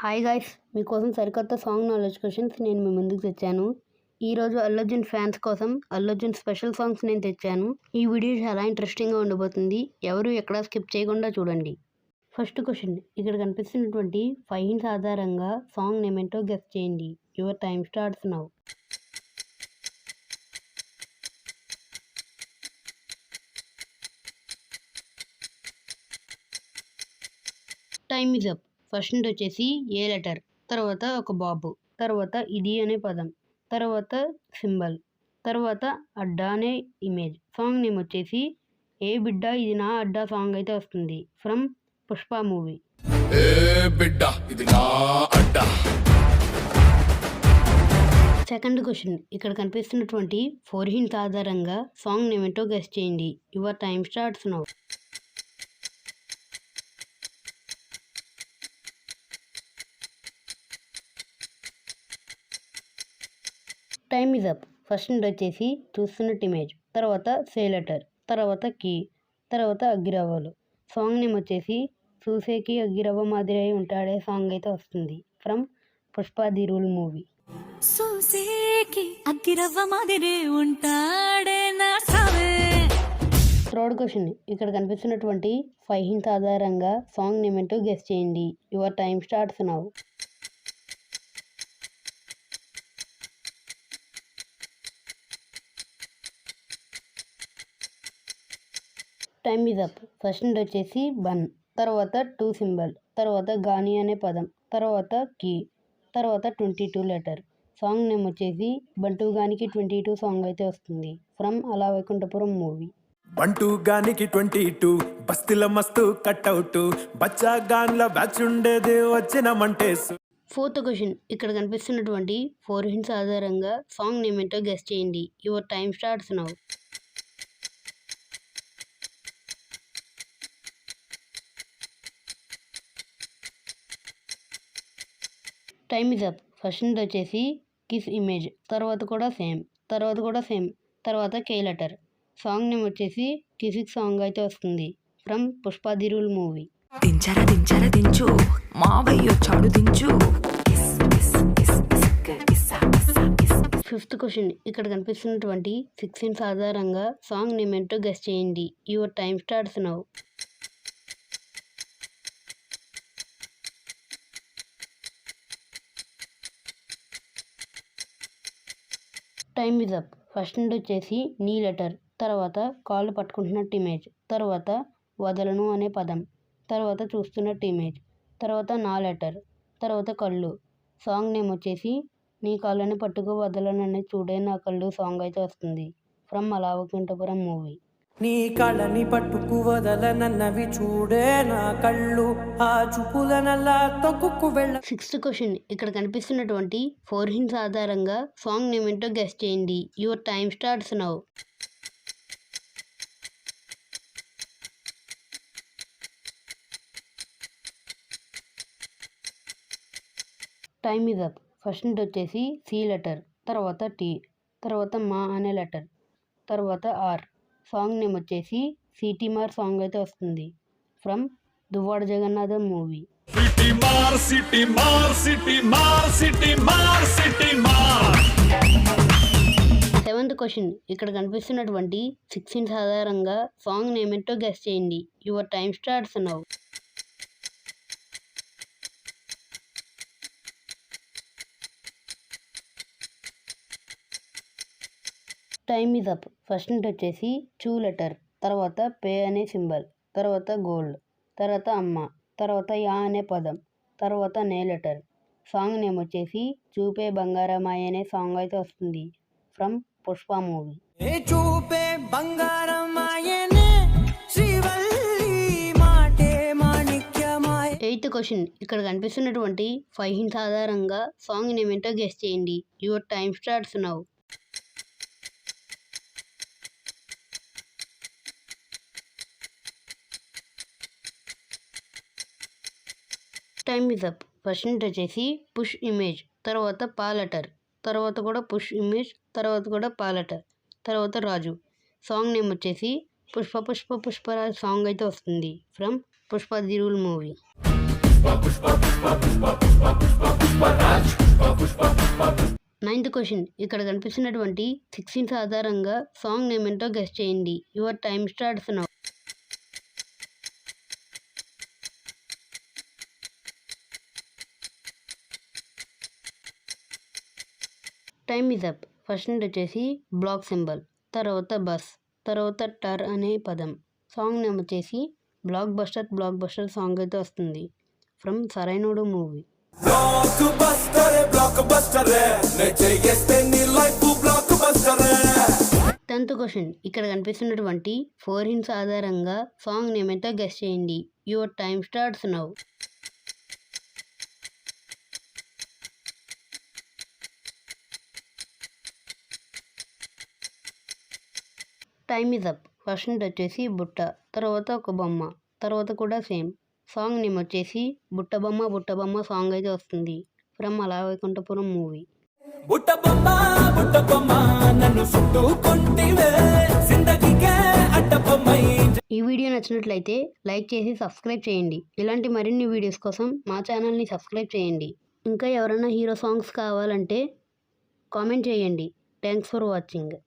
Hi guys, మీకోసం సరికొత్త song knowledge questions నేను మీ ముందుకు తెచ్చాను. ఈరోజు అల్లు అర్జున్ ఫ్యాన్స్ కోసం అల్లు అర్జున్ స్పెషల్ సాంగ్స్ నేను తెచ్చాను. ఈ వీడియో చాలా ఇంట్రెస్టింగ్గా ఉండబోతుంది. ఎవరు ఎక్కడా స్కిప్ చేయకుండా చూడండి. ఫస్ట్ క్వశ్చన్, ఇక్కడ కనిపిస్తున్నటువంటి 5 hints ఆధారంగా సాంగ్ నేమ్ ఏంటో గెస్ చేయండి. Your time starts now. Time is up. First నుండి వచ్చేసి ఏ లెటర్, తర్వాత ఒక బాబు, తర్వాత ఇది అనే పదం, తర్వాత సింబల్, తర్వాత అడ్డా అనే ఇమేజ్. సాంగ్ నేమ్ వచ్చేసి ఏ బిడ్డ ఇది నా అడ్డా సాంగ్ అయితే వస్తుంది from Pushpa movie. Second question, ఇక్కడ కనిపిస్తున్నటువంటి 4 hints ఆధారంగా సాంగ్ నేమ్ ఏంటో గెస్ చేయండి. Your time starts now. Time is up. First నుండి వచ్చేసి చూస్తున్నట్టు ఇమేజ్, తర్వాత సే లెటర్, తర్వాత కీ, తర్వాత అగ్గిరవ్వలు. సాంగ్ నేమ్ వచ్చేసి చూసేకి అగ్గిరవ్వ మాదిరి అయి ఉంటాడే సాంగ్ అయితే వస్తుంది from Pushpa the rule movie. Third question, ఇక్కడ కనిపిస్తున్నటువంటి 5 hints ఆధారంగా సాంగ్ నేమ్ ఏంటో గెస్ చేయండి. Your time starts now. Time is up. First నుండి వచ్చేసి బన్, తర్వాత 2 సింబల్, తర్వాత గాని అనే పదం, తర్వాత కీ, తర్వాత 22 లెటర్. సాంగ్ నేమ్ వచ్చేసి బంటూ గానికి 22 సాంగ్ అయితే వస్తుంది ఫ్రమ్ అలా వైకుంఠపురం మూవీ. బంటూ గానికి 22 బస్తిల మస్తు కట్అవుట్ బచ్చా గాన్ల బ్యాచ్ ఉండేది వచ్చిన మంటేస్. ఫోర్త్ క్వశ్చన్, ఇక్కడ కనిపిస్తున్నటువంటి 4 hints ఆధారంగా సాంగ్ నేమ్ ఏంటో గెస్ చేయండి. Your time starts now. Time is up. First నుండి వచ్చేసి కిస్ ఇమేజ్, తర్వాత కూడా సేమ్, తర్వాత కూడా సేమ్, తర్వాత కే లెటర్. సాంగ్ నేమ్ వచ్చేసి కిసిక్ సాంగ్ అయితే వస్తుంది from Pushpa the rule movie. దించు మావయ్యొచ్చాడు దించు. ఫిఫ్త్ క్వశ్చన్, ఇక్కడ కనిపిస్తున్నటువంటి 6 hints ఆధారంగా సాంగ్ నేమ్ ఏంటో గెస్ చేయండి. Your time starts now. Time is up. First నుండి వచ్చేసి నీ లెటర్, తర్వాత కాళ్ళు పట్టుకుంటున్నట్టు ఇమేజ్, తర్వాత వదలను అనే పదం, తర్వాత చూస్తున్నట్టు ఇమేజ్, తర్వాత నా లెటర్, తర్వాత కళ్ళు. సాంగ్ నేమ్ వచ్చేసి నీ కాళ్ళని పట్టుకు వదలను అనే చూడే నా కళ్ళు సాంగ్ అయితే వస్తుంది ఫ్రమ్ అలా వైకుంఠపురం మూవీ. నీ కళ్ళని పట్టుకు వదలనన్నవి చూడే నా కళ్ళు ఆ చూపులనల్లా తొక్కుకు వెళ్ళ. సిక్స్త్ క్వశ్చన్, ఇక్కడ కనిపిస్తున్నటువంటి 4 hints ఆధారంగా సాంగ్ నేమ్ ఏంటో గెస్ చేయండి. Your time starts now. Time is up. First నుండి వచ్చేసి సి లెటర్, తర్వాత టీ, తర్వాత మా అనే లెటర్, తర్వాత ఆర్. సాంగ్ నేమ్ వచ్చేసి సిటీ మార్ సాంగ్ అయితే వస్తుంది from Duvvada Jagannatham movie. Seventh question, ఇక్కడ కనిపిస్తున్నటువంటి 6 hints ఆధారంగా సాంగ్ నేమ్ ఏంటో గెస్ చేయండి. Your time starts now. Time is up. First నుండి వచ్చేసి చూ లెటర్, తర్వాత పే అనే సింబల్, తర్వాత గోల్డ్, తర్వాత అమ్మ, తర్వాత యా అనే పదం, తర్వాత నే లెటర్. సాంగ్ నేమ్ వచ్చేసి చూపే బంగారమాయ అనే సాంగ్ అయితే వస్తుంది from Pushpa movie. Eighth question, ఇక్కడ కనిపిస్తున్నటువంటి 5 hints ఆధారంగా సాంగ్ నేమ్ ఏంటో గెస్ చేయండి. Your time starts now. Time is up. First నుండి వచ్చేసి పుష్ ఇమేజ్, తర్వాత పా లెటర్, తర్వాత కూడా పుష్ ఇమేజ్, తర్వాత కూడా పా లెటర్, తర్వాత రాజు. సాంగ్ నేమ్ వచ్చేసి పుష్ప పుష్ప పుష్పరాజ్ సాంగ్ అయితే వస్తుంది from Pushpa the rule movie. 9th question, ఇక్కడ కనిపిస్తున్నటువంటి 6 scenes ఆధారంగా సాంగ్ నేమ్ ఏంటో గెస్ చేయండి. Your time starts now. Time is up. First నుండి వచ్చేసి బ్లాక్ సింబల్, తర్వాత బస్, తర్వాత టర్ అనే పదం. సాంగ్ నేమ్ వచ్చేసి బ్లాక్ బస్టర్ సాంగ్ అయితే వస్తుంది from Sarainodu movie. 10th question, ఇక్కడ కనిపిస్తున్నటువంటి 4 hints ఆధారంగా సాంగ్ నేమ్ అయితే గెస్ చేయండి. Your time starts now. Time is up. First నుండి వచ్చేసి బుట్ట, తర్వాత ఒక బొమ్మ, తర్వాత కూడా సేమ్. సాంగ్ నేమ్ వచ్చేసి బుట్ట బొమ్మ సాంగ్ అయితే వస్తుంది ఫ్రమ్ అలా వైకుంఠపురం మూవీ. ఈ వీడియో నచ్చినట్లయితే లైక్ చేసి సబ్స్క్రైబ్ చేయండి. ఇలాంటి మరిన్ని వీడియోస్ కోసం మా ఛానల్ని సబ్స్క్రైబ్ చేయండి. ఇంకా ఎవరైనా హీరో సాంగ్స్ కావాలంటే కామెంట్ చేయండి. Thanks for watching.